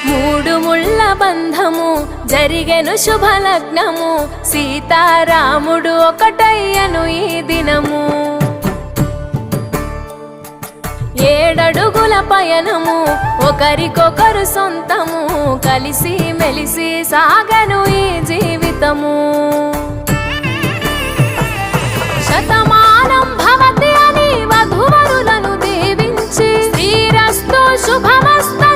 మూడు ముళ్ళ బంధము జరిగెను శుభలగ్నము, సీతారాముడు ఒకటయ్యను ఈ దినము. 7 అడుగుల పయనము ఒకరికొకరు సొంతము, కలిసి మెలిసి సాగను ఈ జీవితము. శతమానం భవతి అని వధువరులను దీవించి శ్రీరస్తు శుభమస్తు